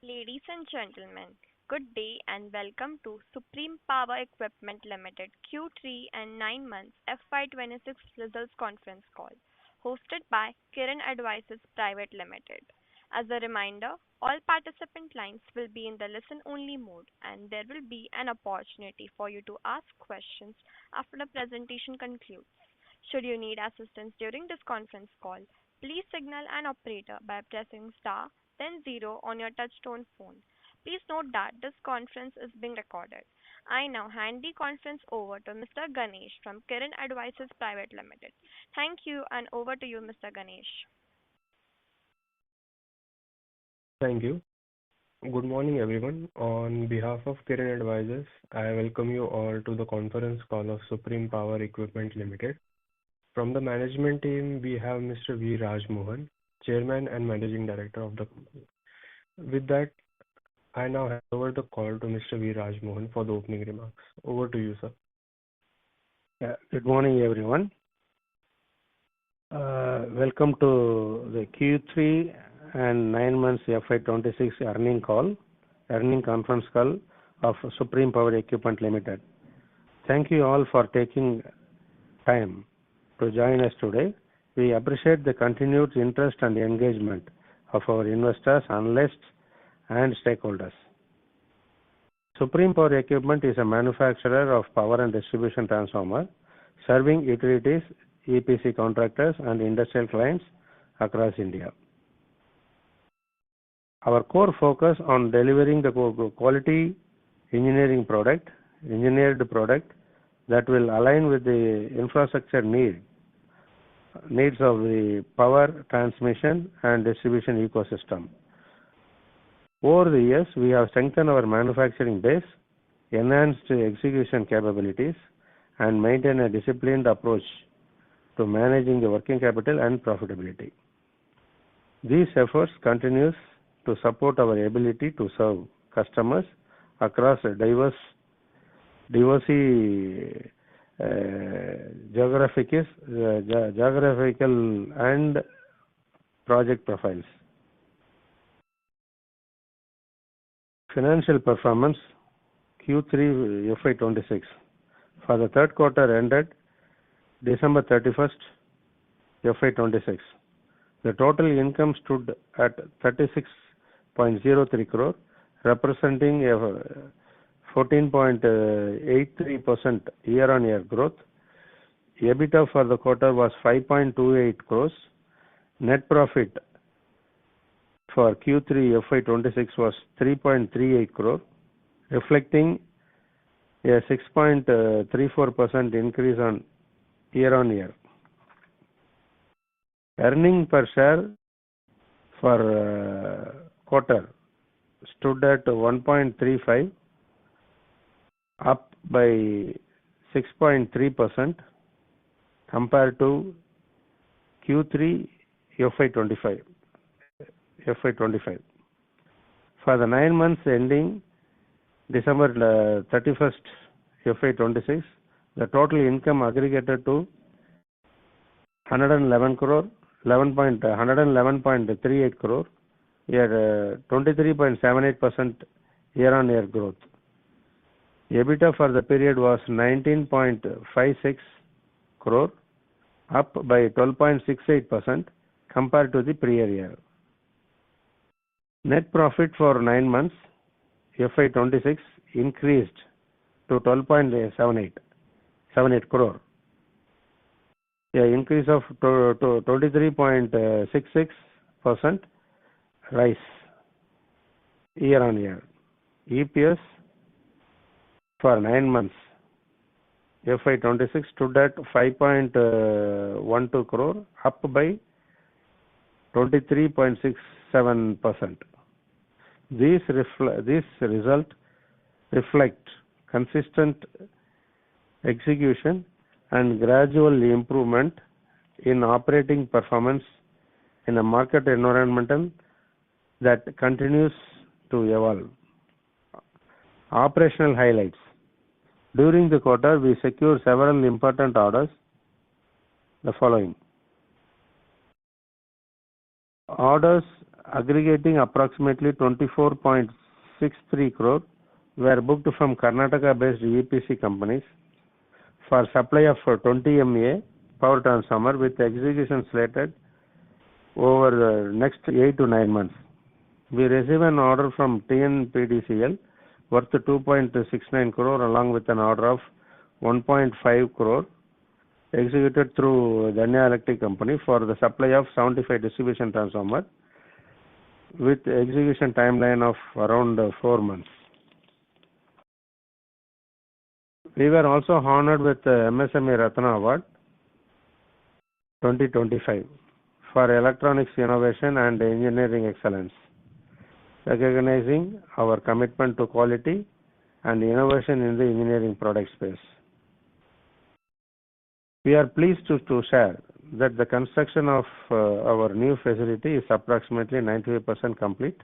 Ladies and gentlemen, good day and welcome to Supreme Power Equipment Limited Q3 and 9 months FY26 results conference call, hosted by Kiran Advisors Private Limited. As a reminder, all participant lines will be in the listen-only mode, and there will be an opportunity for you to ask questions after the presentation concludes. Should you need assistance during this conference call, please signal an operator by pressing star then zero on your touchtone phone. Please note that this conference is being recorded. I now hand the conference over to Mr. Ganesh from Kiran Advisors Private Limited. Thank you, and over to you, Mr. Ganesh. Thank you. Good morning, everyone. On behalf of Kiran Advisors, I welcome you all to the conference call of Supreme Power Equipment Limited. From the management team, we have Mr. V. Raj Mohan, Chairman and Managing Director of the company. With that, I now hand over the call to Mr. V. Raj Mohan for the opening remarks. Over to you, sir. Good morning, everyone. Welcome to the Q3 and 9 months FY26 earning conference call of Supreme Power Equipment Limited. Thank you all for taking time to join us today. We appreciate the continued interest and engagement of our investors, analysts, and stakeholders. Supreme Power Equipment is a manufacturer of power and distribution transformer, serving utilities, EPC contractors, and industrial clients across India. Our core focus on delivering the quality engineered product that will align with the infrastructure needs of the power transmission and distribution ecosystem. Over the years, we have strengthened our manufacturing base, enhanced execution capabilities, and maintained a disciplined approach to managing the working capital and profitability. These efforts continue to support our ability to serve customers across a diverse geographical and project profiles. Financial performance Q3 FY26 for the third quarter ended December 31st, FY26. The total income stood at 36.03 crore, representing a 14.83% year-on-year growth. EBITDA for the quarter was 5.28 crores. Net profit for Q3 FY26 was 3.38 crore, reflecting a 6.34% increase on year-on-year. Earning per share for quarter stood at 1.35, up by 6.3% compared to Q3 FY25. For the 9 months ending December 31st, FY26, the total income aggregated to 111 crore, 111.38 crore, a 23.78% year-on-year growth. EBITDA for the period was 19.56 crore, up by 12.68% compared to the prior year. Net profit for 9 months FY26 increased to 12.78 crore, an increase of 23.66% rise year-on-year. EPS for 9 months FY26 stood at 5.12 crore, up by 23.67%. These result reflect consistent execution and gradual improvement in operating performance in a market environment that continues to evolve. Operational highlights. During the quarter, we secured several important orders. The following: orders aggregating approximately 24.63 crore were booked from Karnataka-based EPC companies for supply of 20 MVA power transformer with execution slated over the next 8 to 9 months. We received an order from TNPDCL worth 2.69 crore along with an order of 1.5 crore executed through Danya Electric Company for the supply of 75 distribution transformer with execution timeline of around 4 months. We were also honored with the MSME Ratna Award 2025 for electronics innovation and engineering excellence, recognizing our commitment to quality and innovation in the engineering product space. We are pleased to share that the construction of our new facility is approximately 95% complete,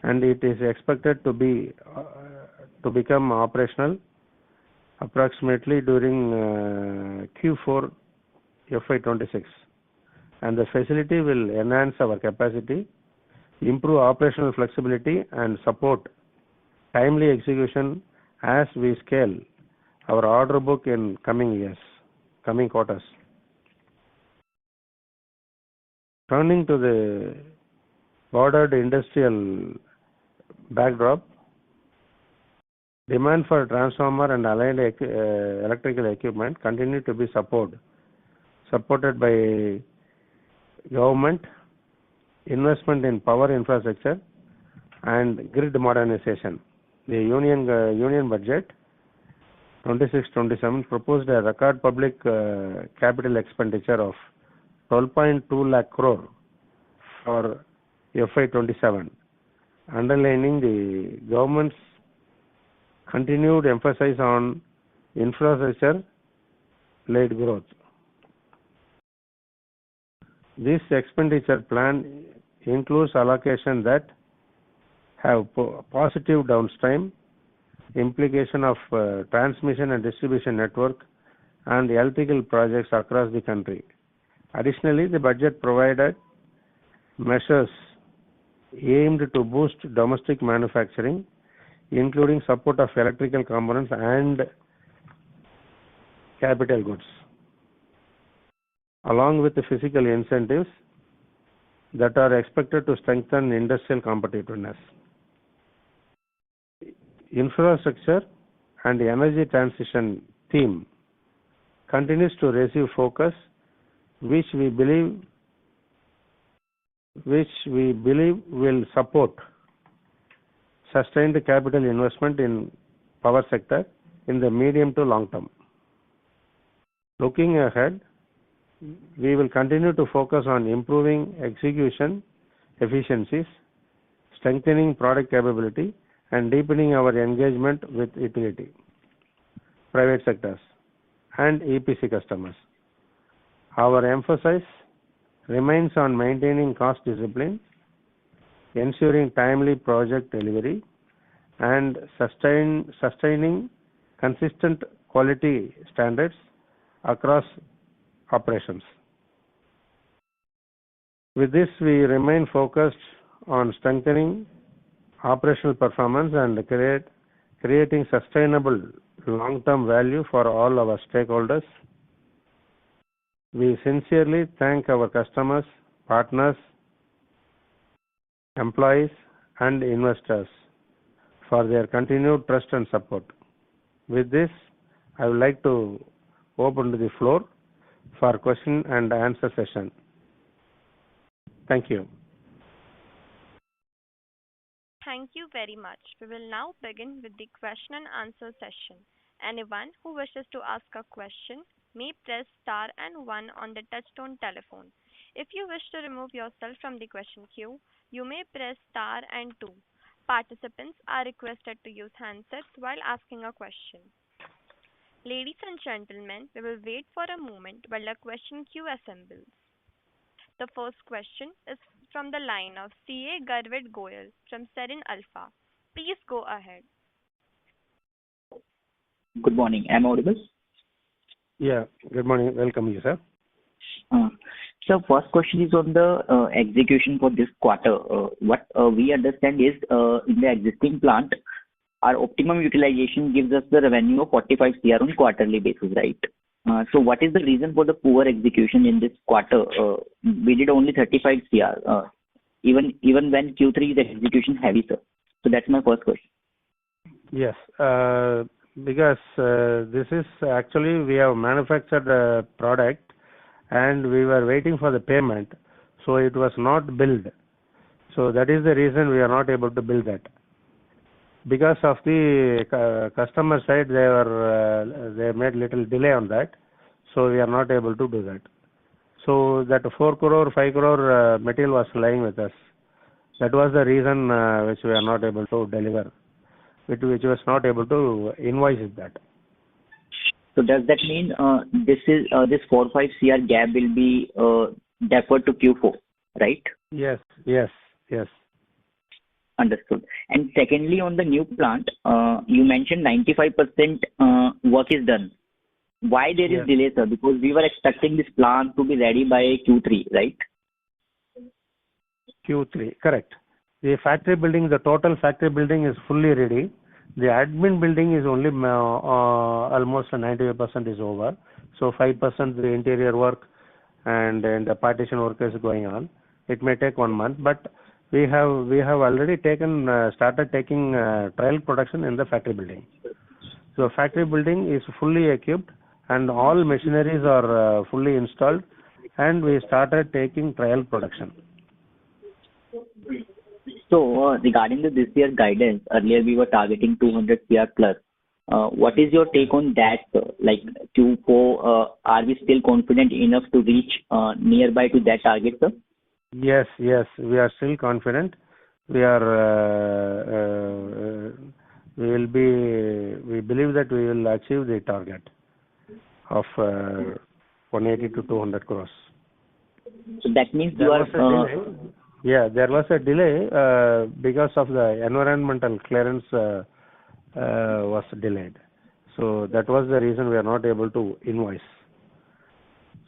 and it is expected to become operational approximately during Q4 FY2026, and the facility will enhance our capacity, improve operational flexibility, and support timely execution as we scale our order book in coming quarters. Turning to the broader industrial backdrop, demand for transformer and allied electrical equipment continue to be supported by government investment in power infrastructure and grid modernization. The Union Budget 26-27 proposed a record public capital expenditure of 12.2 lakh crore for FY27, underlining the government's continued emphasis on infrastructure-led growth. This expenditure plan includes allocation that have positive downstream implication of transmission and distribution network and electrical projects across the country. Additionally, the budget provided measures aimed to boost domestic manufacturing, including support of electrical components and capital goods, along with the fiscal incentives that are expected to strengthen industrial competitiveness. Infrastructure and energy transition theme continues to receive focus, which we believe will support sustained capital investment in power sector in the medium to long term. Looking ahead, we will continue to focus on improving execution efficiencies, strengthening product capability, and deepening our engagement with utility, private sectors, and EPC customers. Our emphasis remains on maintaining cost discipline, ensuring timely project delivery, and sustaining consistent quality standards across operations. With this, we remain focused on strengthening operational performance and creating sustainable long-term value for all our stakeholders. We sincerely thank our customers, partners, employees, and investors for their continued trust and support. With this, I would like to open the floor for question and answer session. Thank you. Thank you very much. We will now begin with the question and answer session. Anyone who wishes to ask a question may press star and 1 on the touchtone telephone. If you wish to remove yourself from the question queue, you may press star and 2. Participants are requested to use handsets while asking a question. Ladies and gentlemen, we will wait for a moment while the question queue assembles. The first question is from the line of CA Garvit Goyal from Serene Alpha. Please go ahead. Good morning. Am I audible? Yeah, good morning. Welcome you, sir. So first question is on the execution for this quarter. What we understand is in the existing plant, our optimum utilization gives us the revenue of 45 CR on quarterly basis, right? So what is the reason for the poor execution in this quarter? We did only 35 CR, even when Q3 is execution heavy, sir. So that's my first question. Yes, because this is actually we have manufactured a product and we were waiting for the payment, so it was not billed. So that is the reason we are not able to bill that. Because of the customer side, they made little delay on that, so we are not able to do that. So that 4 crore, 5 crore material was lying with us. That was the reason which we are not able to deliver, which was not able to invoice that. So does that mean this 4-5 CR gap will be deferred to Q4, right? Yes. Understood. And secondly, on the new plant, you mentioned 95% work is done. Why there is delay, sir? Because we were expecting this plant to be ready by Q3, right? Q3, correct. The factory building, the total factory building is fully ready. The admin building is only almost 95% is over. So 5% the interior work and the partition work is going on. It may take 1 month, but we have already started taking trial production in the factory building. So factory building is fully equipped and all machineries are fully installed, and we started taking trial production. So regarding this year guidance, earlier we were targeting 200 CR plus. What is your take on that, sir? Like Q4, are we still confident enough to reach nearby to that target, sir? Yes, we are still confident. We believe that we will achieve the target of 180 to 200 crores. So that means there was a delay because of the environmental clearance was delayed. So that was the reason we are not able to invoice.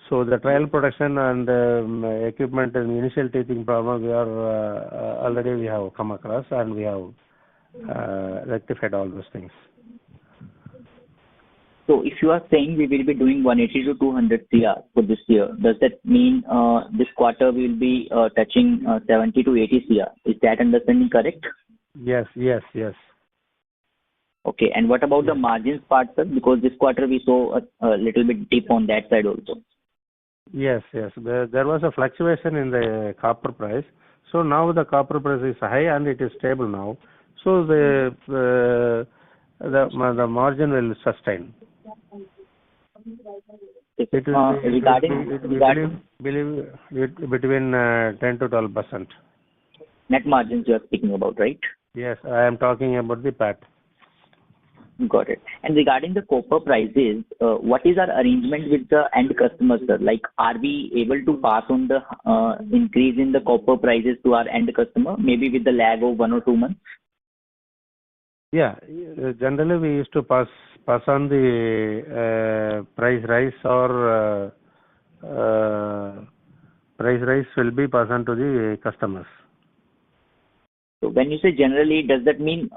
So the trial production and equipment and initial teething problem, we have come across and we have rectified all those things. So if you are saying we will be doing 180 to 200 CR for this year, does that mean this quarter we will be touching 70 to 80 CR? Is that understanding correct? Yes. Okay, and what about the margins part, sir? Because this quarter we saw a little bit dip on that side also. Yes. There was a fluctuation in the copper price. So now the copper price is high and it is stable now. So the margin will sustain. It will be between 10 to 12%. Net margins you are speaking about, right? Yes, I am talking about the PAT. Got it. And regarding the copper prices, what is our arrangement with the end customers, sir? Like, are we able to pass on the increase in the copper prices to our end customer, maybe with the lag of 1 or 2 months? Yeah, generally we used to pass on the price rise or price rise will be passed on to the customers. So when you say generally, does that mean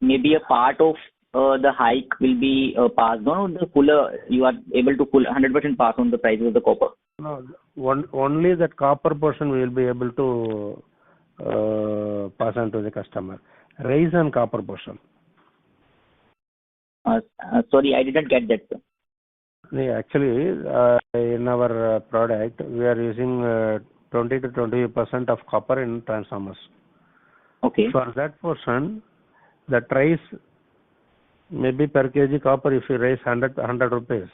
maybe a part of the hike will be passed on, or the fuller you are able to 100% pass on the prices of the copper? No, only that copper portion we will be able to pass on to the customer. Rise on copper portion. Sorry, I didn't get that, sir. Yeah, actually, in our product, we are using 20 to 20% of copper in transformers. Okay. For that portion, the price maybe per kg copper, if you raise 100 rupees,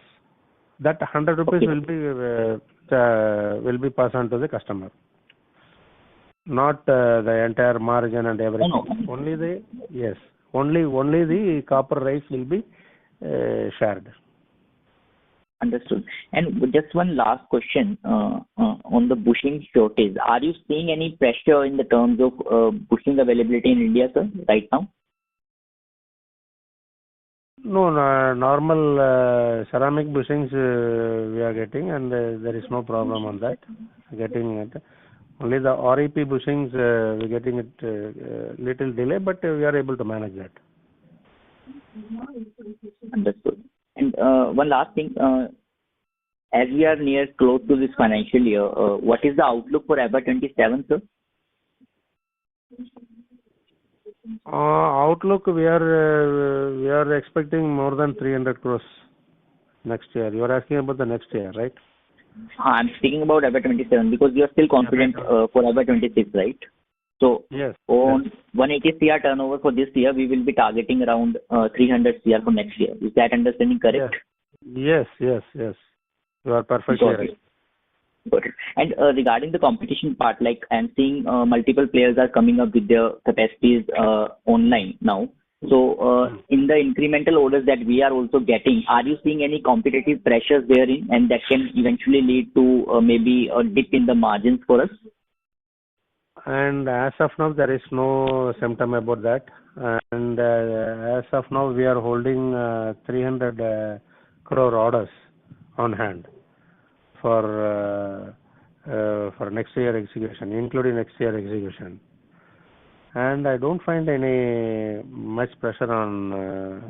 that 100 rupees will be passed on to the customer. Not the entire margin and everything. No. Only the copper price will be shared. Understood. And just one last question on the bushing shortage. Are you seeing any pressure in the terms of bushing availability in India, sir, right now? No, normal ceramic bushings we are getting, and there is no problem on that. Getting it. Only the REP bushings we're getting it little delay, but we are able to manage that. Understood. And one last thing, as we are near close to this financial year, what is the outlook for FY27, sir? Outlook, we are expecting more than 300 crores next year. You are asking about the next year, right? I'm speaking about FY27 because we are still confident for FY26, right? So Yes. on 180 CR turnover for this year, we will be targeting around 300 CR for next year. Is that understanding correct? Yes. You are perfectly Got right. it. Got it. And regarding the competition part, like I'm seeing multiple players are coming up with their capacities online now. So in the incremental orders that we are also getting, are you seeing any competitive pressures therein, and that can eventually lead to maybe a dip in the margins for us? And as of now, there is no symptom about that. And as of now, we are holding 300 crore orders on hand for next year execution, including next year execution. And I don't find any much pressure on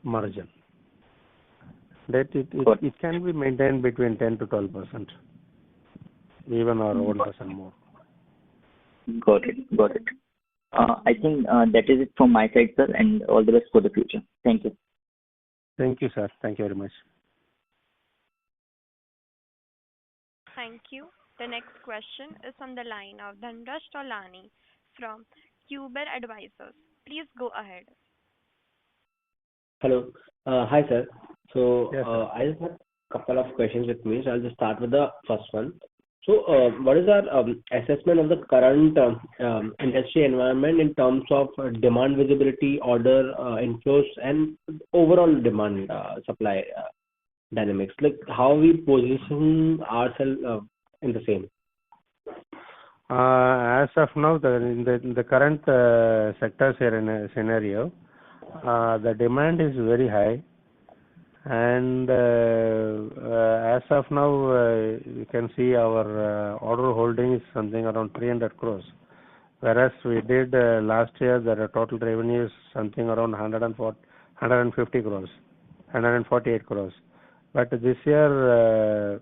margin. That it can be maintained between 10 to 12%, even or 1% more. Got it. I think that is it from my side, sir, and all the best for the future. Thank you. Thank you, sir. Thank you very much. Thank you. The next question is on the line of Dhanraj Tolani from Cuber Advisors. Please go ahead. Hello. Hi, sir. So Yes, sir. I just have a couple of questions with me. So I'll just start with the first one. So what is our assessment of the current industry environment in terms of demand visibility, order inflows, and overall demand supply dynamics? Like how we position ourselves in the same? As of now, in the current sector scenario, the demand is very high, and as of now, you can see our order holding is something around 300 crores, whereas we did last year the total revenue is something around 150 crores, 148 crores. But this year,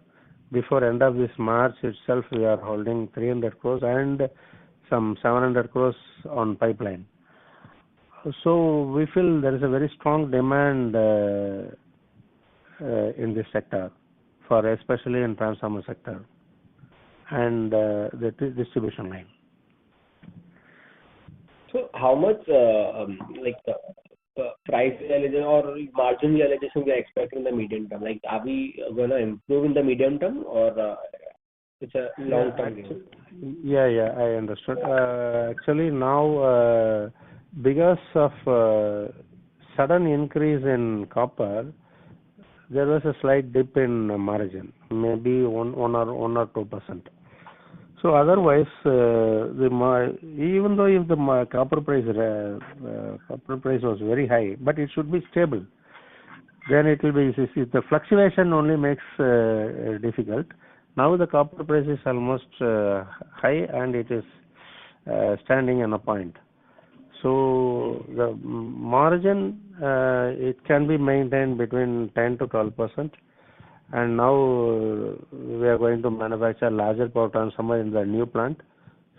before end of this March itself, we are holding 300 crores and some 700 crores on pipeline. So we feel there is a very strong demand in this sector, for especially in transformer sector and the distribution line. So how much price realization or margin realization we are expecting in the medium term? Like are we going to improve in the medium term or it's a long term game? Yeah, I understood. Actually now because of sudden increase in copper, there was a slight dip in margin, maybe 1 or 2%. So otherwise, even though if the copper price was very high, but it should be stable. Then it will be, the fluctuation only makes difficult. Now the copper price is almost high and it is standing in a point. So the margin it can be maintained between 10 to 12%. And now we are going to manufacture larger power transformer in the new plant.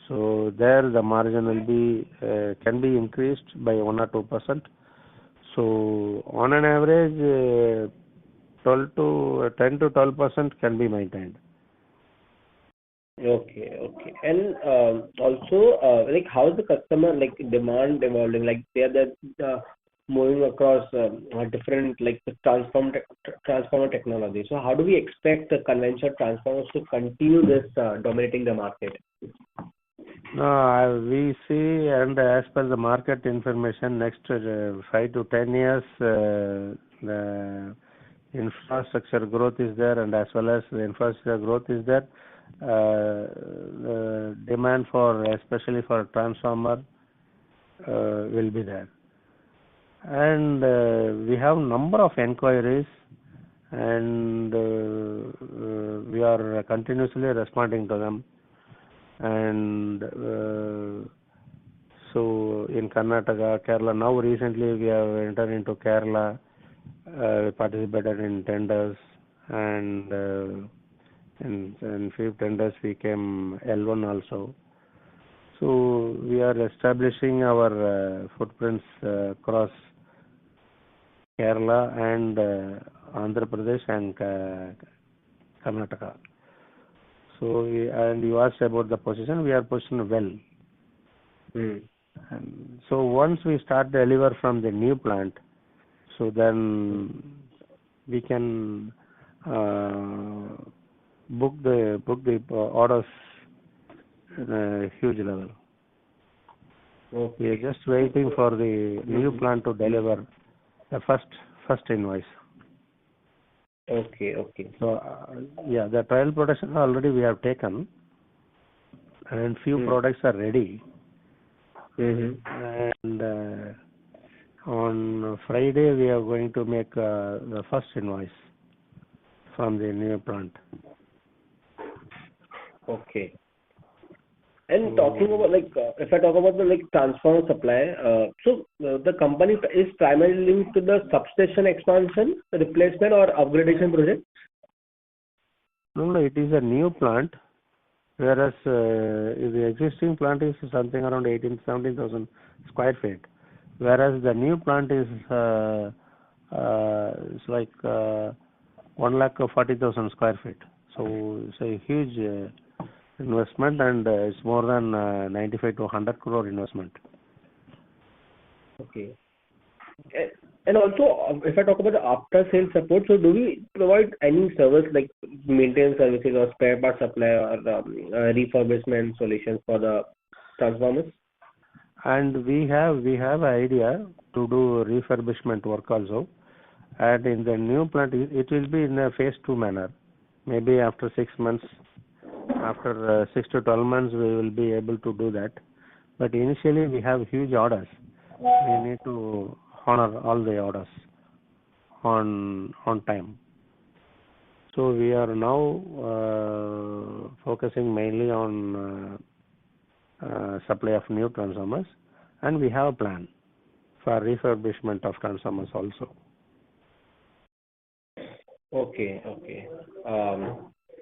So there the margin will be can be increased by 1 or 2%. So on an average, 10 to 12% can be maintained. Okay. And also, like how is the customer like demand evolving? Like they are moving across different like the transformer technology. So how do we expect the conventional transformers to continue this dominating the market? We see, and as per the market information, next 5 to 10 years, the infrastructure growth is there, and as well as the infrastructure growth is there. The demand for, especially for transformer, will be there. and we have number of inquiries, and we are continuously responding to them. And so in Karnataka, Kerala, now recently we have entered into Kerala, participated in tenders, and in few tenders we came L1 also. So we are establishing our footprints across Kerala and Andhra Pradesh and Karnataka. So and you asked about the position. We are positioned well. And so once we start deliver from the new plant, so then we can book the orders in a huge level. We are just waiting for the new plant to deliver the first invoice. Okay. So yeah, the trial production already we have taken, and few products are ready. And on Friday we are going to make the first invoice from the new plant. Okay. And talking about if I talk about the transformer supply, so the company is primarily linked to the substation expansion, replacement, or upgradation project. No, it is a new plant, whereas the existing plant is something around 17,000 square feet, whereas the new plant is it's like 140,000 square feet. So it's a huge investment, and it's more than 95 to 100 crore investment. Okay. And also, if I talk about the after-sales support, so do we provide any service like maintenance services or spare part supply or refurbishment solutions for the transformers? And we have an idea to do refurbishment work also. And in the new plant, it will be in a phase 2 manner. Maybe after 6 months, after 6 to 12 months, we will be able to do that. But initially, we have huge orders. We need to honor all the orders on time. So we are now focusing mainly on supply of new transformers, and we have a plan for refurbishment of transformers also. Okay.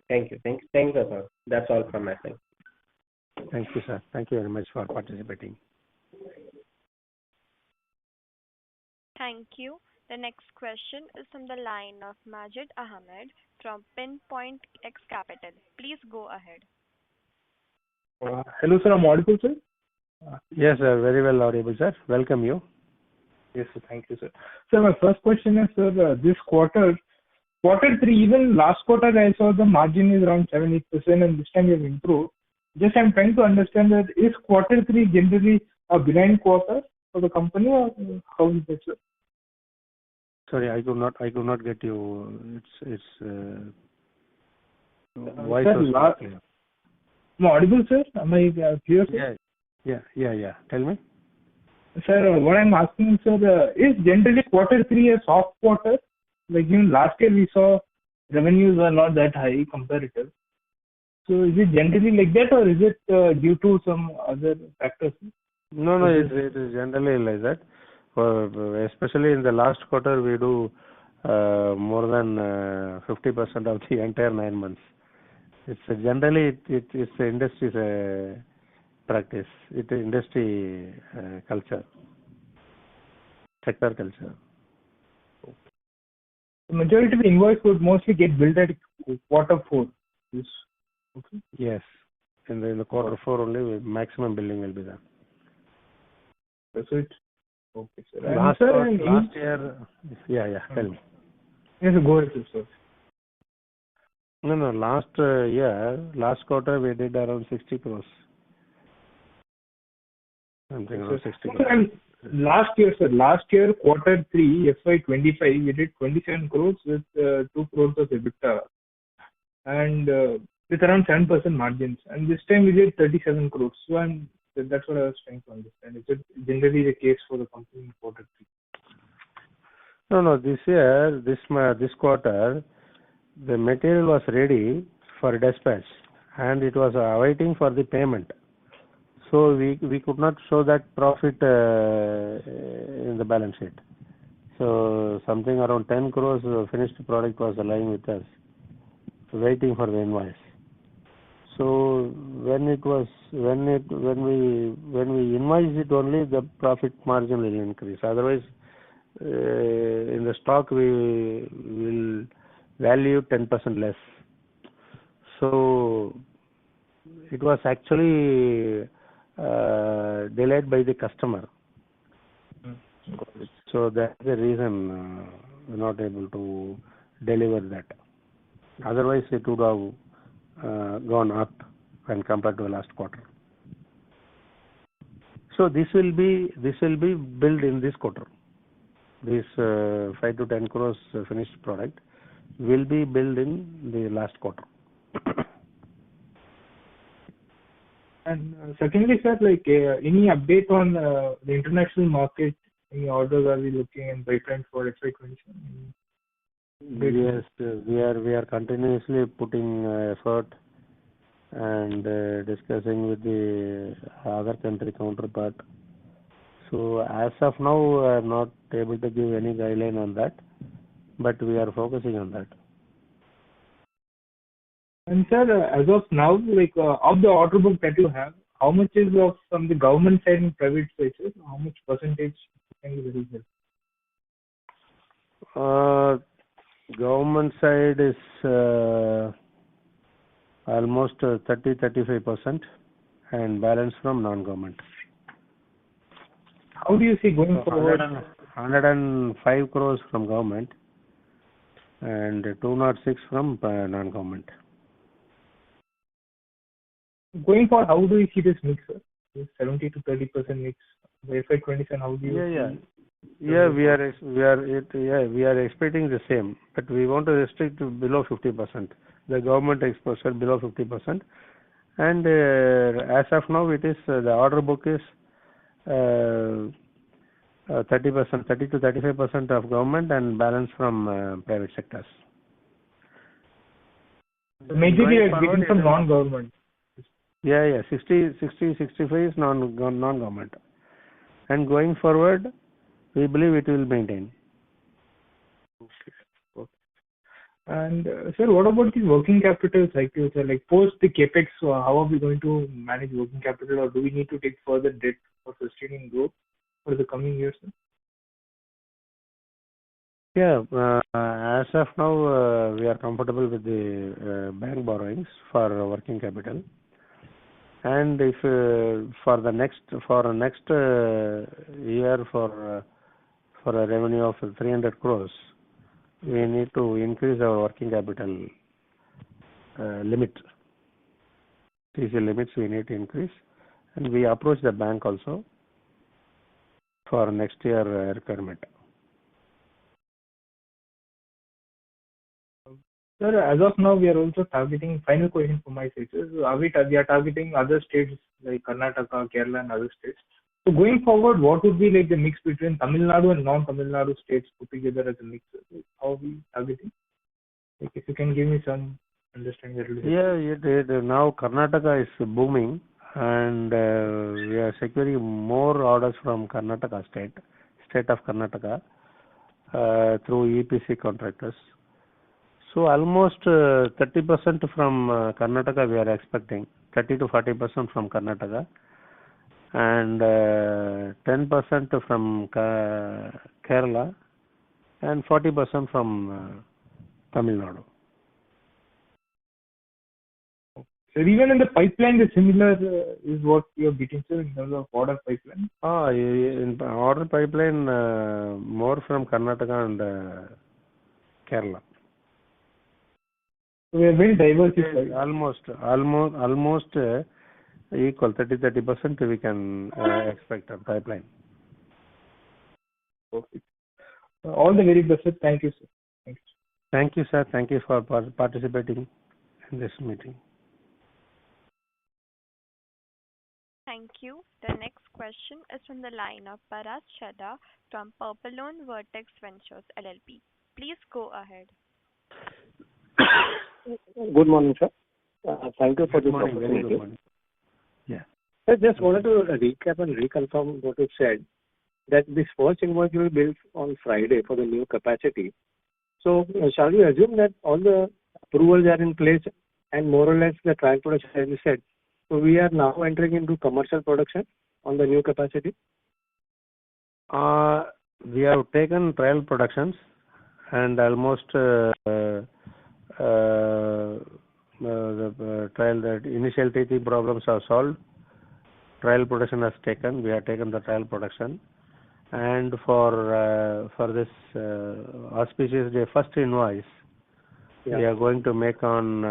Thank you, sir. That's all from my side. Thank you, sir. Thank you very much for participating. Thank you. The next question is from the line of Majid Ahmed from Pinpoint X Capital. Please go ahead. Hello, sir. I'm audible, sir? Yes, sir. Very well audible, sir. Welcome you. Yes, sir. Thank you, sir. So my first question is, sir, this quarter 3, even last quarter, I saw the margin is around 7-8%, and this time you have improved. Just I'm trying to understand that is quarter 3 generally a benign quarter for the company, or how is it, sir? Sorry, I could not get you. It's voice sir, was clear. I'm audible, sir? Am I clear, sir? Yeah. Tell me. Sir, what I'm asking is, sir, is generally quarter 3 a soft quarter? Like even last year we saw revenues were not that high comparative. So is it generally like that, or is it due to some other factors? No, it is generally like that. Especially in the last quarter, we do more than 50% of the entire 9 months. It's generally it's the industry's practice. It's industry culture, sector culture. The majority of the invoice would mostly get billed at quarter 4. Yes. Okay. Yes. In the quarter 4 only, maximum billing will be done. That's it. Okay, sir. Last year, tell me. Yes, go ahead, sir. No, last quarter we did around 60 crores. Something around 60 crores. And last year, quarter 3, FY25, we did 27 crores with 2 crores of EBITDA, and with around 7% margins. And this time we did 37 crores. So that's what I was trying to understand. Is it generally the case for the company in quarter 3? No. This year, this quarter, the material was ready for dispatch, and it was awaiting for the payment. So we could not show that profit in the balance sheet. So something around 10 crores finished product was lying with us, waiting for the invoice. So when we invoice it only, the profit margin will increase. Otherwise, in the stock we will value 10% less. So it was actually delayed by the customer. So that's the reason we're not able to deliver that. Otherwise, it would have gone up when compared to the last quarter. So this will be billed in this quarter. This 5 to 10 crores finished product will be billed in the last quarter. And secondly, sir, any update on the international market? Any orders are we looking in pipeline for FY2027? Yes, we are continuously putting effort and discussing with the other country counterpart. So as of now, I am not able to give any guideline on that, but we are focusing on that. And sir, as of now, of the order book that you have, how much is from the government side and private side, sir? How much percentage can you release? Government side is almost 30-35%, and balance from non-government. How do you see going forward? 105 crores from government and 206 from non-government. Going forward, how do you see this mix, sir? This 70 to 30% mix. The FY2027, how do you see? Yeah, we are expecting the same, but we want to restrict to below 50%. The government exposure below 50%, and as of now, it is the order book is 30%, 30 to 35% of government, and balance from private sectors. Majorly are getting from non-government. Yeah, 65 is non-government, and going forward, we believe it will maintain. Okay. And sir, what about the working capital cycle? Sir, post the capex, how are we going to manage working capital, or do we need to take further debt for sustaining growth for the coming years, sir? Yeah, as of now, we are comfortable with the bank borrowings for working capital, and if for next year for a revenue of 300 crores, we need to increase our working capital limit. CC limits we need to increase, and we approach the bank also for next year requirement. Sir, as of now, we are also targeting, final question from my side, sir. We are targeting other states like Karnataka, Kerala, and other states. So going forward, what would be the mix between Tamil Nadu and non-Tamil Nadu states put together as a mix? How are we targeting? If you can give me some understanding. Yeah, now Karnataka is booming, and we are securing more orders from Karnataka state of Karnataka through EPC contractors. So almost 30% from Karnataka we are expecting, 30 to 40% from Karnataka, and 10% from Kerala, and 40% from Tamil Nadu. So even in the pipeline, the similar is what you are getting, sir, in terms of order pipeline? In order pipeline, more from Karnataka and Kerala. So we are very diversified. Almost equal, 30% we can expect on pipeline. Perfect. All the very best, sir. Thank you, sir. Thank you, sir. Thank you for participating in this meeting. Thank Thank you. The next question is from the line of Paras Chadha from Purpleone Vertex Ventures LLP. Please go ahead. Good morning, sir. Thank you for this Morning, very opportunity. good morning. Yeah. I just wanted to recap and reconfirm what you said, that this first invoice will be billed on Friday for the new capacity. So, shall we assume that all the approvals are in place and more or less the trial production, as you said, so we are now entering into commercial production on the new capacity? We have taken trial productions and almost the trial, that initial teething problems are solved. Trial production has taken. We have taken the trial production, and for this auspicious day first invoice, we are going to make on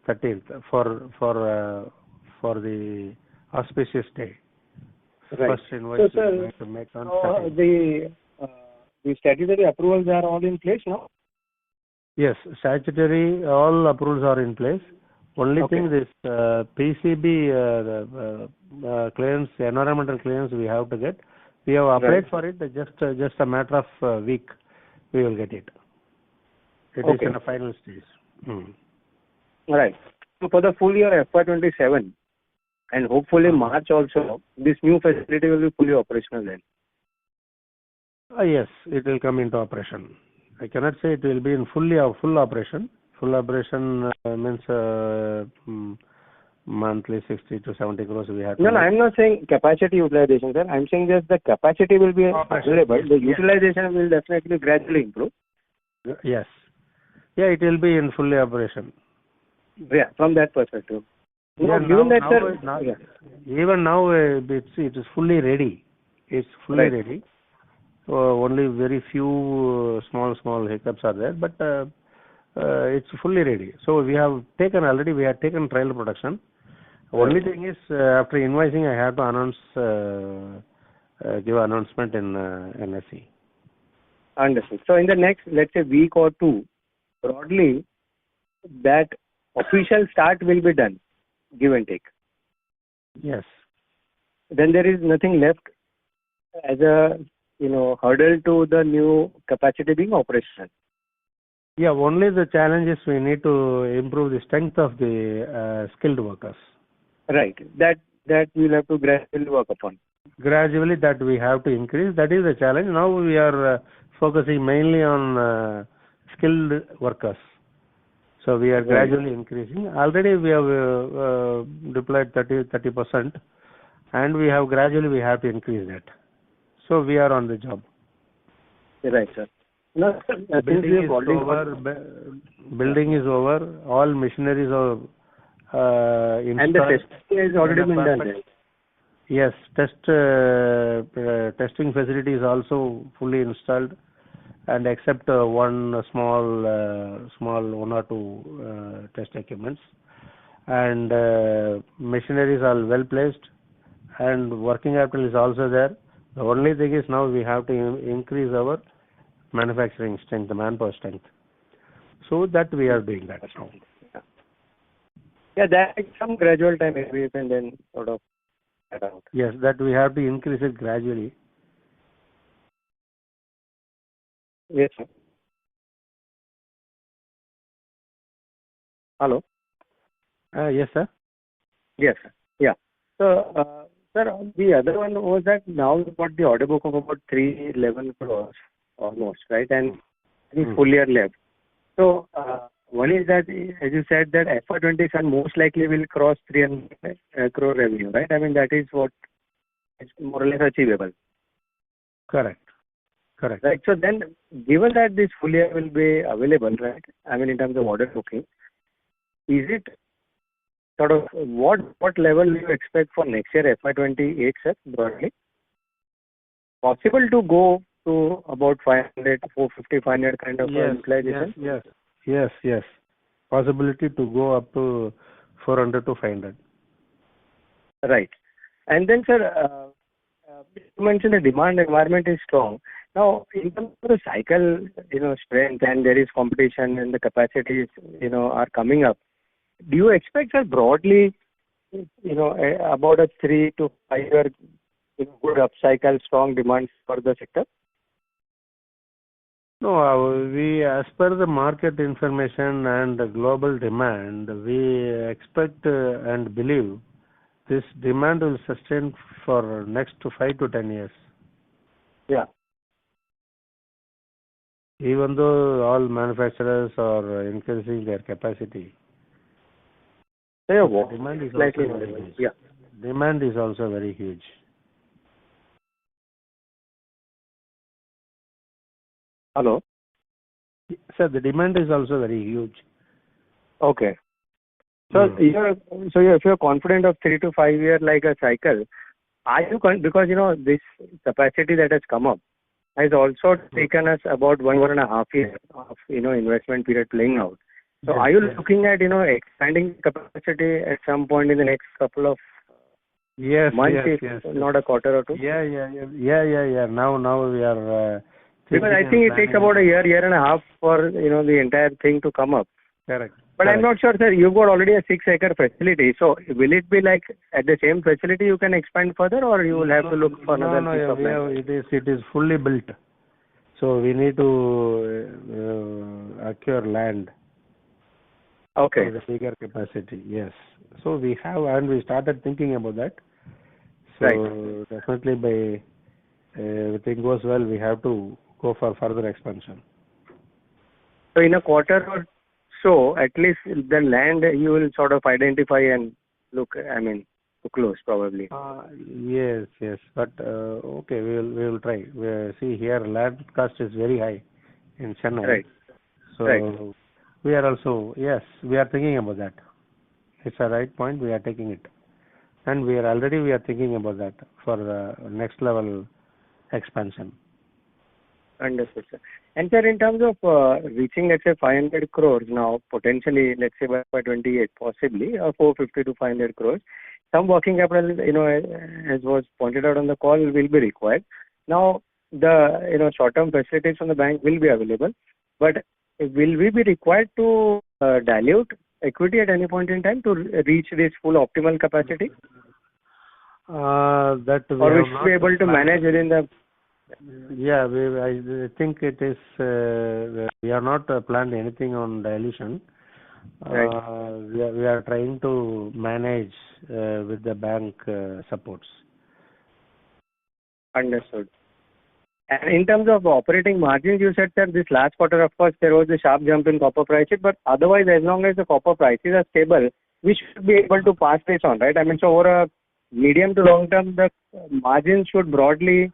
13th for the auspicious day. Right. First invoice So, we are sir, going to make on 13th. the statutory approvals are all in place now? Yes, statutory, all approvals are in place. Only thing, this PCB clearance, environmental clearance we have to get. We have applied for it. Just a matter of a week, we will get it. It is in the final stage. Right. So for the full year FY27 and hopefully March also, this new facility will be fully operational then. Yes, it will come into operation. I cannot say it will be in full operation. Full operation means monthly 60 to 70 crores we have to No, I'm not saying capacity utilization, sir. I'm saying just the capacity will be available. Yes, the utilization will definitely gradually improve. Yes. Yeah, it will be in fully operation. Yeah, from that perspective. Yeah, Given that, sir, even now it is fully ready. It's fully ready. Only very few small hiccups are there, but it's fully ready. So we have taken trial production. Only thing is, after invoicing, I have to announce, give announcement in NSE. Understood. So in the next, let's say, week or two, broadly, that official start will be done, give and take. Yes. Then there is nothing left as a hurdle to the new capacity being operational. Yeah, only the challenge is we need to improve the strength of the skilled workers. Right. That we'll have to gradually work upon. Gradually, that we have to increase. That is the challenge. Now we are focusing mainly on skilled workers. So we are gradually increasing. Already we have deployed 30%, and we have to increase that. So we are on the job. Right, sir. No, sir, building is over. All machineries are installed. And the testing has already been done. Right? Yes, testing facility is also fully installed, and except one small one or two test equipments, and machineries are well placed, and working capital is also there. The only thing is now we have to increase our manufacturing strength, the manpower strength. So that we are doing that now. Yeah, that takes some gradual time. Maybe you can then sort of get out. Yes, that we have to increase it gradually. Yes, sir. Hello? Yes, sir. Yes, sir. Yeah. So, sir, the other one was that now we've got the order book of about 311 crores almost, right? And full year left. So, one is that, as you said, that FY27 most likely will cross 300 crore revenue, right? I mean, that is what is more or less achievable. Correct. Right. So then, given that this full year will be available, right? I mean, in terms of order booking, is it sort of what level do you expect for next year, FY28, sir, broadly? Possible to go to about 500, 450, 500 kind of utilization? Yes. Possibility to go up to 400 to 500. Right. And then, sir, you mentioned the demand environment is strong. Now, in terms of the cycle, strength, and there is competition and the capacities, are coming up. Do you expect, sir, broadly, about a 3 to 5 year good upcycle, strong demand for the sector? No, we, as per the market information and the global demand, we expect and believe this demand will sustain for next 5 to 10 years. Yeah. Even though all manufacturers are increasing their capacity, demand is slightly also very huge. Yeah. Demand is also very huge. Hello? Sir, the demand is also very huge. Okay. So, if you're confident of 3 to 5 year like a cycle, are you because this capacity that has come up has also taken us about 1.5 years of investment period playing out. So, are you looking at expanding capacity at some point in the next couple of months, if not a quarter or two? Yeah. Now we are. Because I think it takes about a year and a half for the entire thing to come up. Correct. But I'm not sure, sir. You've got already a 6-acre facility. So will it be like at the same facility you can expand further, or you will have to look for another piece of land? It is fully built. So we need to acquire land. Okay. For the bigger capacity, yes. So we have, and we started thinking about that. So right. Definitely by everything goes well, we have to go for further expansion. So in a quarter or so, at least the land you will sort of identify and look, to close probably. Yes. But okay, we will try. See here, land cost is very high in Chennai. Right. So right. we are also, yes, we are thinking about that. It's a right point. We are taking it, and we are thinking about that for the next level expansion. Understood, sir. And sir, in terms of reaching, let's say, 500 crores now, potentially, let's say by 28, possibly 450 to 500 crores, some working capital, as was pointed out on the call, will be required. Now, the short-term facilities from the bank will be available, but will we be required to dilute equity at any point in time to reach this full optimal capacity? That we or we should be able to manage within the. Yeah, I think it is. We are not planned anything on dilution. Right. We are trying to manage with the bank supports. Understood. And in terms of operating margins, you said that this last quarter, of course, there was a sharp jump in copper prices, but otherwise, as long as the copper prices are stable, we should be able to pass this on, right? So over a medium to long term, the margins should broadly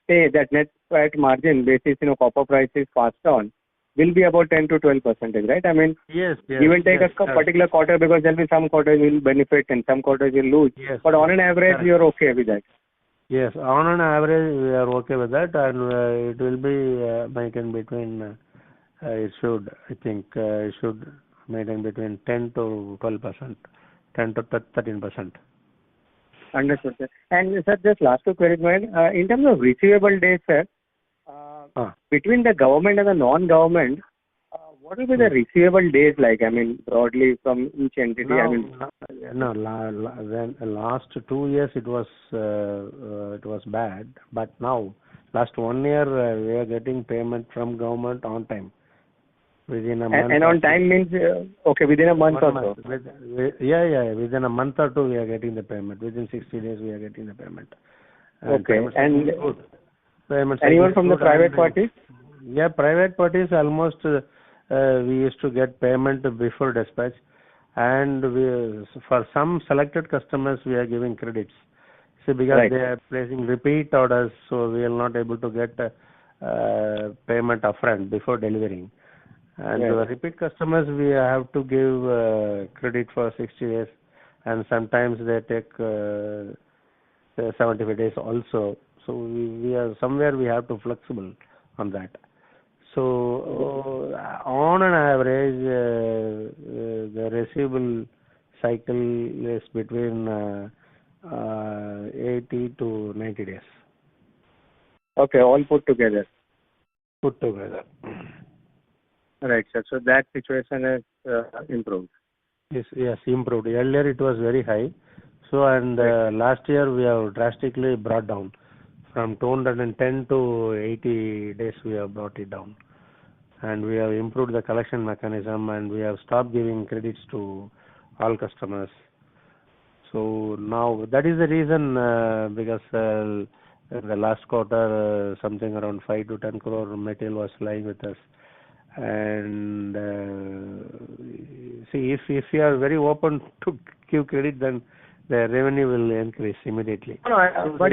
say that net profit margin basis, copper prices passed on will be about 10 to 12%, right? Yes. You will take a particular quarter because there will be some quarters will benefit and some quarters will lose. Yes. But on an average, you're okay with that. Yes, on an average, we are okay with that, and it will be maintained between. It should maintain between 10 to 12%, 10 to 13%. Understood, sir. And sir, just last two queries, in terms of receivable days, sir, between the government and the non-government, what will be the receivable days like? Broadly from each entity. Last 2 years it was bad, but now last 1 year we are getting payment from government on time. Within a month. And on time means within a month or so. Within a month or two we are getting the payment. Within 60 days we are getting the payment. And even from the private parties? Yeah, private parties almost we used to get payment before dispatch, and for some selected customers we are giving credits. See, because they are placing repeat orders, so we are not able to get payment upfront before delivering. And the repeat customers, we have to give credit for 60 days, and sometimes they take 75 days also. So we are somewhere we have to flexible on that. So on an average, the receivable cycle is between 80 to 90 days. Okay, all put together. Right, sir. So that situation has improved. Yes, improved. Earlier it was very high. So, and last year we have drastically brought down from 210 to 80 days. We have brought it down, and we have improved the collection mechanism, and we have stopped giving credits to all customers. So now that is the reason, because in the last quarter something around 5 to 10 crore material was lying with us. And see, if you are very open to give credit, then the revenue will increase immediately. No, but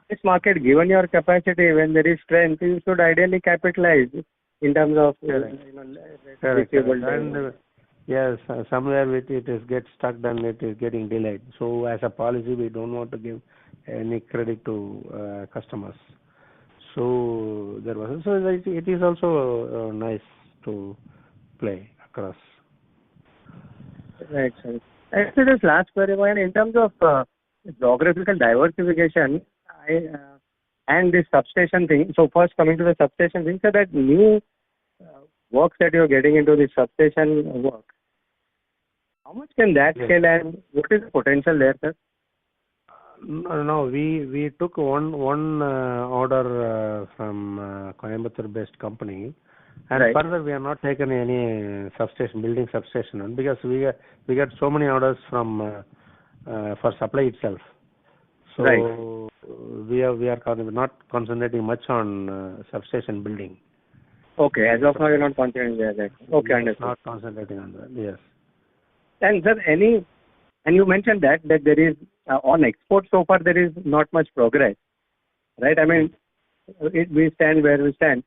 this market, given your capacity, when there is strength, you should ideally capitalize in terms of Correct. And yes, somewhere it is get stuck, then it is getting delayed. So as a policy, we don't want to give any credit to customers. So there was, so it is also nice to play across. Right, sir. And so this last query, in terms of geographical diversification, and this substation thing. So first coming to the substation thing, so that new works that you're getting into the substation work, how much can that scale, and what is the potential there, sir? No, we took one order from Coimbatore-based company, and further we have not taken any substation, building substation, because we got so many orders from for supply itself. So we are not concentrating much on substation building. Okay, as of now you're not concentrating there. Okay, understood. Not concentrating on that. Yes. And sir, and you mentioned that there is on export so far there is not much progress, right? I mean, we stand where we stand,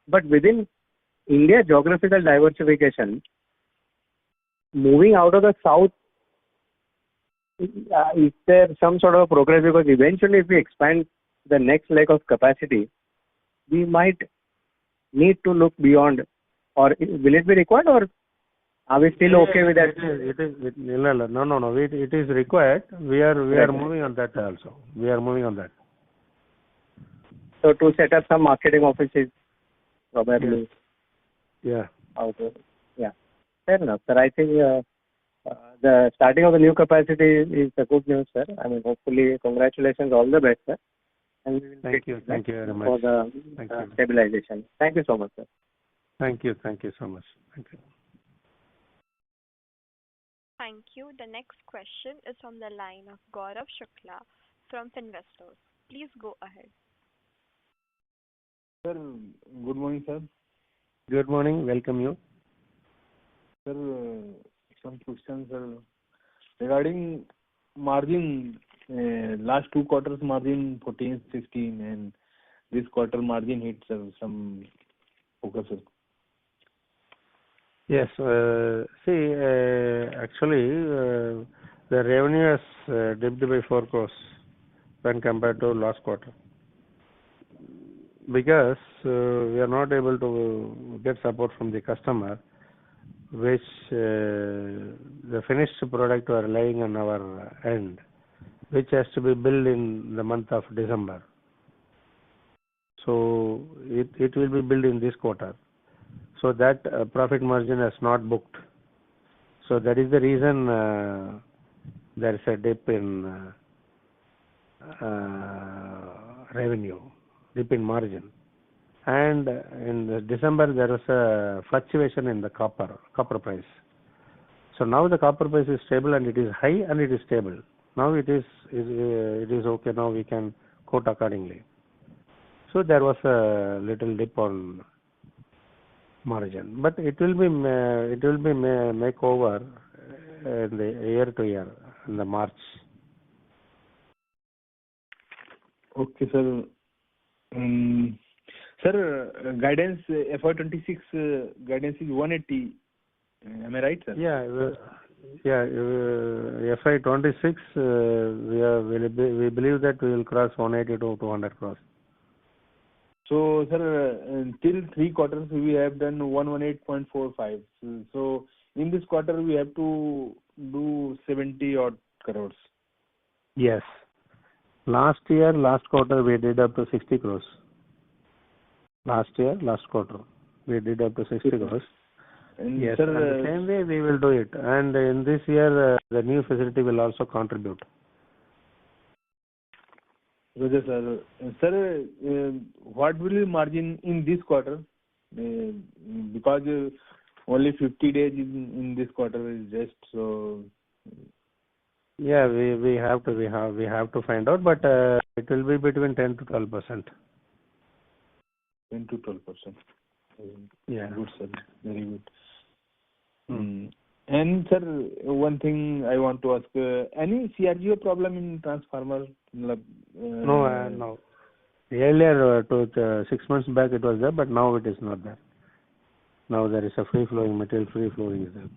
but within India geographical diversification, moving out of the south, is there some sort of progress? Because eventually, if we expand the next leg of capacity, we might need to look beyond, or will it be required, or are we still okay with that? No. It is required. We are moving on that also. We are moving on that. So to set up some marketing offices, probably. Yeah. Okay. Yeah. Fair enough, sir. I think the starting of the new capacity is a good news, sir. I mean, hopefully, congratulations, all the best, sir. And we will thank you very much for the stabilization. Thank you so much, sir. Thank you so much. Thank you. Thank you. The next question is from the line of Gaurav Shukla from Finvestors. Please go ahead. Sir, good morning, sir. Good morning. Welcome you. Sir, some questions, sir. Regarding margin, last 2 quarters margin 14, 16, and this quarter margin hit, sir, some focus, sir. Yes. Actually, the revenue has dipped by 4 crores when compared to last quarter, because we are not able to get support from the customer, which the finished product are lying on our end, which has to be billed in the month of December. So it will be billed in this quarter. So that profit margin has not booked. So that is the reason there is a dip in revenue, dip in margin. And in December there was a fluctuation in the copper price. So now the copper price is stable, and it is high, and it is stable. Now it is okay. Now we can quote accordingly. So there was a little dip on margin, but it will be make over in the year to year in the March. Okay, sir. Sir, guidance FY26 guidance is 180. Am I right, sir? FY26 we believe that we will cross 180 to 200 crores. So, sir, till 3 quarters we have done 118.45. So, in this quarter we have to do 70 odd crores. Yes. Last quarter we did up to 60 crores. Last quarter we did up to 60 crores. And Yes, sir, and the same way we will do it. And in this year, the new facility will also contribute. Roger sir, sir, what will be margin in this quarter? Because only 50 days in this quarter is just so. Yeah, we have to find out, but it will be between 10 to 12%. 10 to 12%. Yeah. Good sir, very good. And sir, one thing I want to ask: any CRGO problem in transformer? No. Earlier, 6 months back, it was there, but now it is not there. Now there is a free flowing material. Free flowing is there.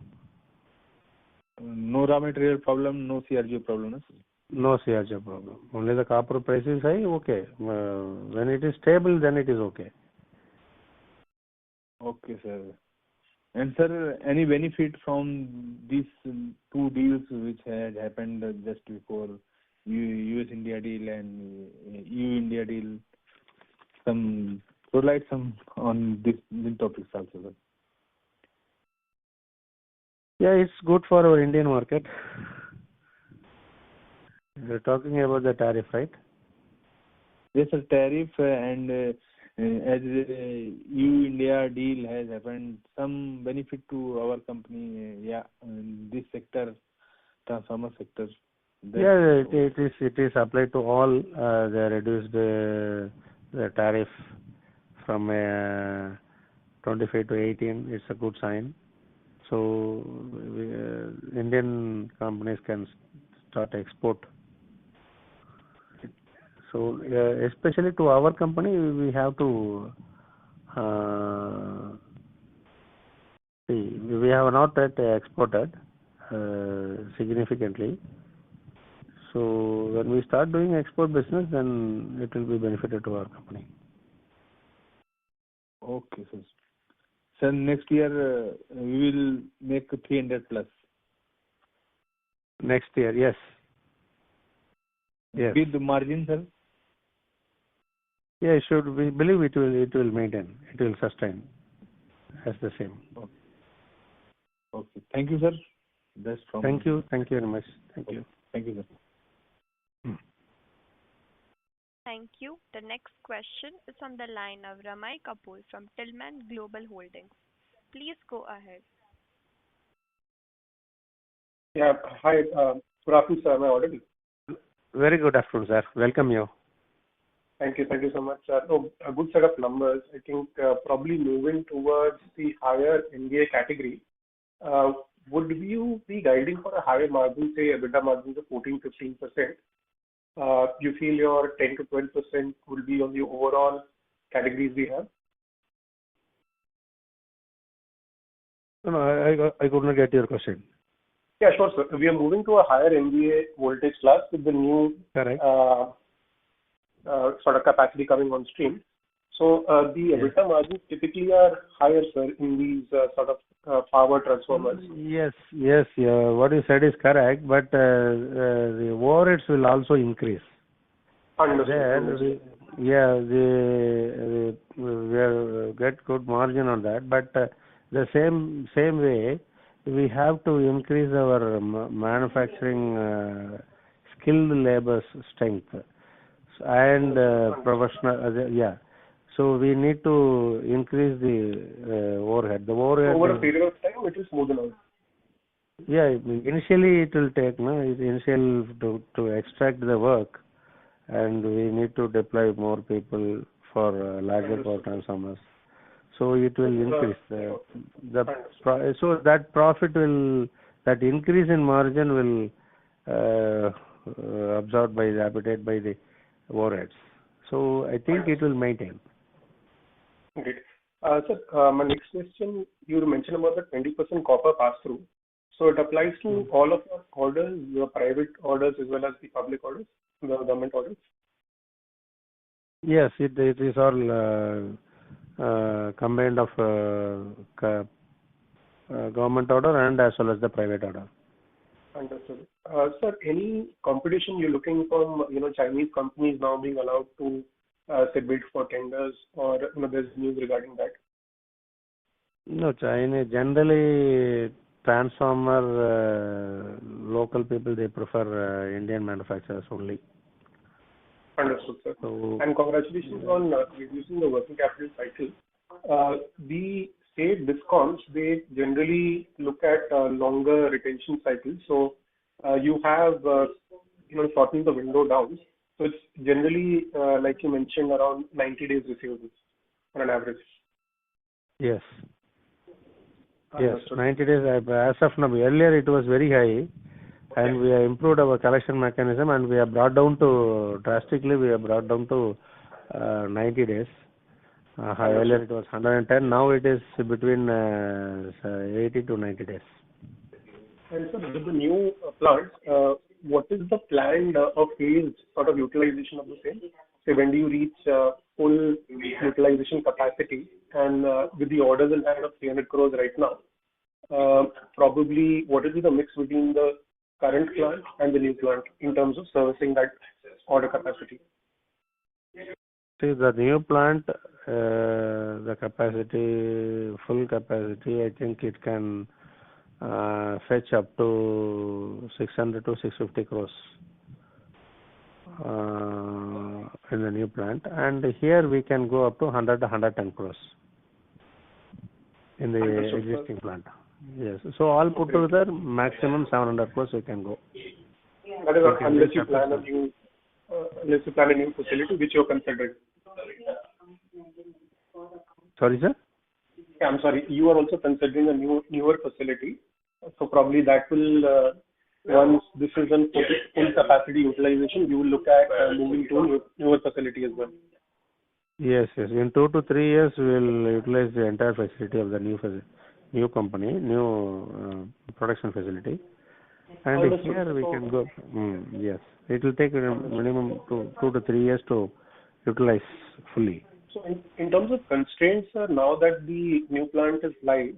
No raw material problem, no CRGO problem. No, No CRGO problem. Only the copper price is high. Okay. When it is stable, then it is okay. okay, sir. And sir, any benefit from these two deals which had happened just before US-India deal and EU-India deal? Throw light on these topics also, sir. Yeah, it's good for our Indian market. You're talking about the tariff, right? Yes, sir. Tariff and as EU-India deal has happened, some benefit to our company, in this sector, transformer sector. Yeah, it is applied to all. They reduced the tariff from 25 to 18. It's a good sign. So Indian companies can start export. So especially to our company, we have to see. We have not yet exported significantly. So when we start doing export business, then it will be benefited to our company. Okay, sir. So next year we will make 300 plus. Next year, yes. Yes. With the margin, sir? Yeah, we believe it will maintain. It will sustain as the same. Okay. Thank you, sir. That's from. Thank you very much. Thank you. Thank you, sir. Thank you. The next question is on the line of Ramai Kapoor from Tillman Global Holdings. Please go ahead. Yeah. Hi. Good afternoon, sir. Am I audible? Very good afternoon, sir. Welcome you. Thank you. Thank you so much, sir. So, a good set of numbers. I think probably moving towards the higher NBA category. Would you be guiding for a higher margin, say EBITDA margins of 14-15%? You feel your 10 to 12% will be on the overall categories we have? No, I could not get your question. Yeah, sure, sir. We are moving to a higher MVA voltage class with the new Correct. Sort of capacity coming on stream. So the EBITDA margins typically are higher, sir, in these sort of power transformers. Yes. What you said is correct, but the overheads will also increase. Understood. We will get good margin on that, but the same way we have to increase our manufacturing skilled labor strength and professional. So we need to increase the overhead. The overhead over a period of time, it will smoothen out. Yeah, initially it will take initial to extract the work, and we need to deploy more people for larger power transformers. So it will increase so that profit will, that increase in margin will absorbed by the appetite by the overheads. So I think it will maintain. Great. Sir, my next question, you mentioned about the 20% copper pass-through. So it applies to all of your orders, your private orders as well as the public orders, the government orders? Yes, it is all combined of government order and as well as the private order. Understood. Sir, any competition you're looking from, Chinese companies now being allowed to say bid for tenders, or there's news regarding that? No, China generally transformer local people they prefer Indian manufacturers only. Understood, sir. So And congratulations on reducing the working capital cycle. The state discoms, they generally look at longer retention cycles. So you have shortened the window down. So it's generally, like you mentioned, around 90 days receivables on an average. yes, Understood. 90 days. As of now, earlier it was very high, and we have improved our collection mechanism, and we have brought down to drastically. We have brought down to 90 days. Earlier it was 110. Now it is between 80 to 90 days. And so with the new plant, what is the planned or phased sort of utilization of the same? Say, when do you reach full utilization capacity? And with the orders in hand of 300 crores right now, probably what will be the mix between the current plant and the new plant in terms of servicing that order capacity? See, the new plant, the capacity, full capacity, I think it can fetch up to 600 to 650 crores in the new plant, and here we can go up to 100 to 110 crores in the existing plant. Yes, so all put together, maximum 700 crores we can go. That is unless you plan a new facility which you're considering. Sorry, sir? Yeah, I'm sorry. You are also considering a newer facility. So probably that will, once this is in full capacity utilization, you will look at moving to a newer facility as well. Yes. In 2 to 3 years, we will utilize the entire facility of the new company, new production facility. And here we can go. Yes, it will take minimum 2 to 3 years to utilize fully. So in terms of constraints, now that the new plant is live,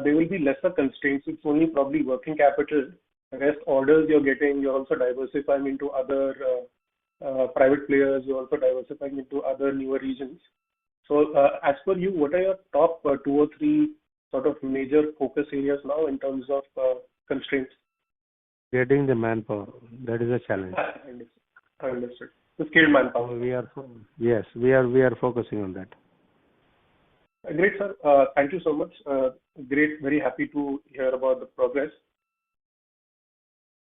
there will be lesser constraints. It's only probably working capital. The rest orders you're getting, you're also diversifying into other private players. You're also diversifying into other newer regions. So as per you, what are your top 2 or 3 sort of major focus areas now in terms of constraints? Getting the manpower, that is a challenge. I understood. The skilled manpower. We are focusing on that. Great, sir. Thank you so much. Great. Very happy to hear about the progress.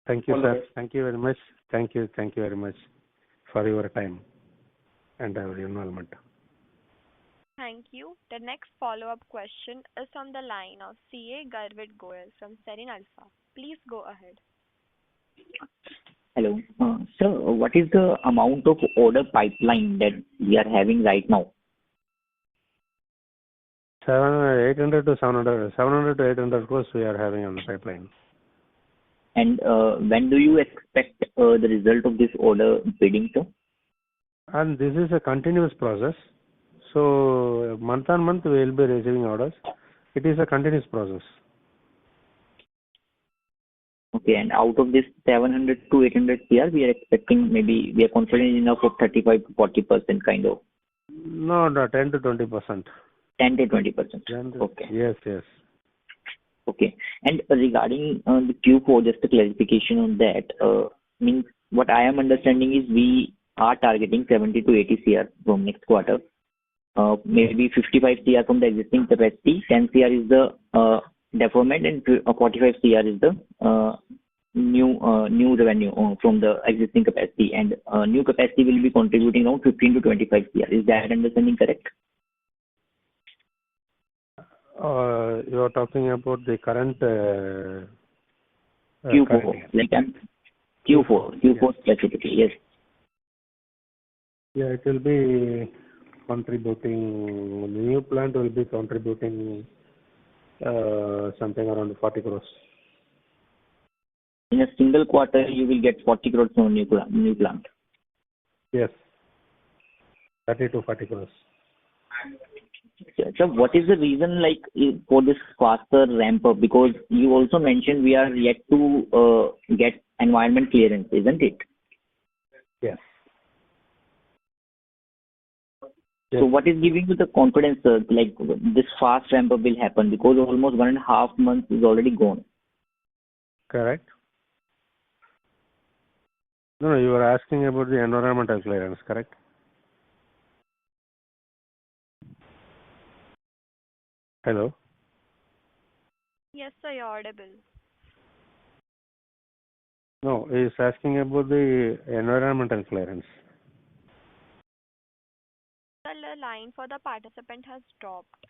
Thank you, sir. Thank you very much. Thank you very much for your time and your involvement. Thank you. The next follow-up question is on the line of CA Garvit Goyal from Serene Alpha. Please go ahead. Hello. Sir, what is the amount of order pipeline that we are having right now? 700 to 800 crores we are having on the pipeline. And when do you expect the result of this order bidding, sir? And this is a continuous process. So month on month we will be receiving orders. It is a continuous process. Okay, and out of this 700 to 800 CR, we are expecting maybe we are confident enough of 35 to 40% kind of. No, 10 to 20%. 10 to 20%. Okay. Yes. Okay. And regarding the Q4, just a clarification on that. Means what I am understanding is we are targeting 70 to 80 CR from next quarter. Maybe 55 CR from the existing capacity, 10 CR is the deferment, and 45 CR is the new revenue from the existing capacity, and new capacity will be contributing around 15 to 25 CR. Is that understanding correct? You are talking about the current Q4, current like Q4 specifically, yes. Yeah, it will be contributing. The new plant will be contributing something around 40 crores. In a single quarter, you will get 40 crores from new plant. Yes, 30 to 40 crores. So what is the reason for this faster ramp up? Because you also mentioned we are yet to get environment clearance, isn't it? Yes. Yes. So what is giving you the confidence, like this fast ramp up will happen, because almost 1.5 months is already gone. Correct. No, you were asking about the environmental clearance, correct? Hello. Yes, sir, you're audible. No, he's asking about the environmental clearance. The line for the participant has dropped.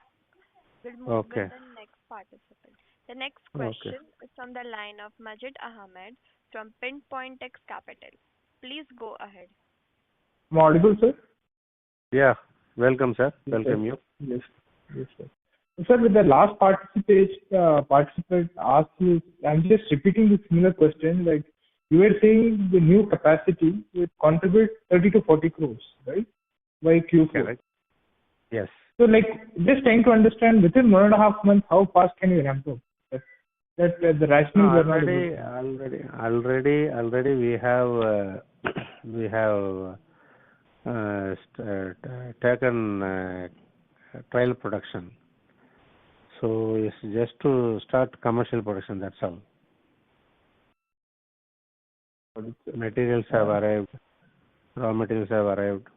We'll move Okay. with the next participant. The next Okay. question is from the line of Majid Ahmed from Pinpoint X Capital. Please go ahead. Am I audible, sir? Yeah. Welcome, sir. Yes, Welcome sir. you. Yes. Yes, sir. Sir, with the last participant asked you, I'm just repeating the similar question. Like you were saying, the new capacity would contribute 30 to 40 crores, right? By Q4. Correct. Yes. So, like, just trying to understand within 1.5 months, how fast can you ramp up? The rationale were not Already we have taken trial production. So it's just to start commercial production, that's all. Materials have arrived, raw materials have arrived.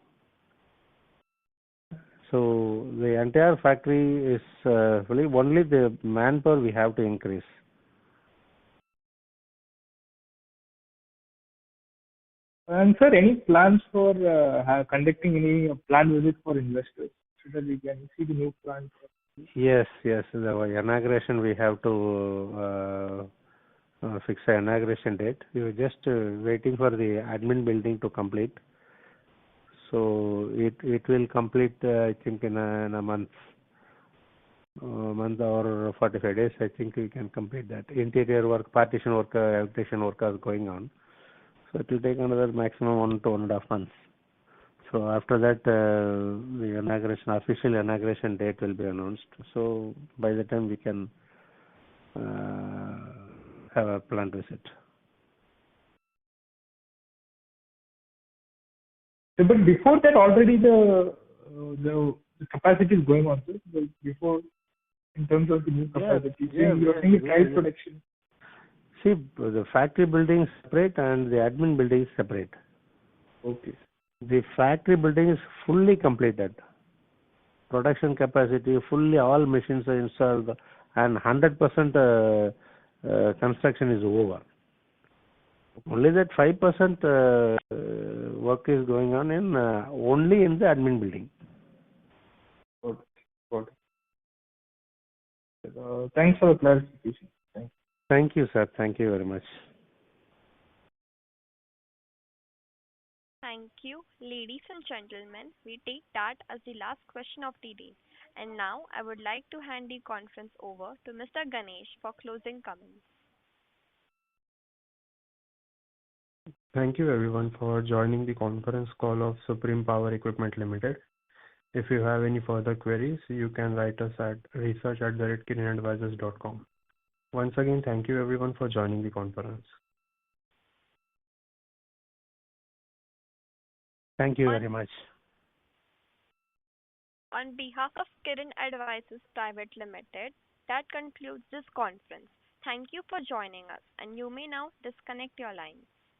So the entire factory is fully, only the manpower we have to increase. And sir, any plans for conducting any plant visit for investors so that we can see the new plant? Yes. The inauguration, we have to fix an inauguration date. We were just waiting for the admin building to complete. So it will complete, I think, in a month or 45 days. I think we can complete that. Interior work, partition work, electrician work is going on. So it will take another maximum 1 to 1.5 months. So after that, the official inauguration date will be announced. So by the time we can have a plant visit. But before that, already the capacity is going on, sir. Before, in terms of the new capacity, you're saying trial production. See, the factory building is separate and the admin building is separate. Okay. The factory building is fully completed. Production capacity, fully all machines are installed and 100% construction is over. Only that 5% work is going on in only in the admin building. Got it. Thanks for the clarification. Thank you, sir. Thank you very much. Thank you. Ladies and gentlemen, we take that as the last question of the day. And now I would like to hand the conference over to Mr. Ganesh for closing comments. Thank you everyone for joining the conference call of Supreme Power Equipment Limited. If you have any further queries, you can write us at research@kirinadvisors.com. Once again, thank you everyone for joining the conference. Thank you very much. On behalf of Kirin Advisors Private Limited, that concludes this conference. Thank you for joining us, and you may now disconnect your lines.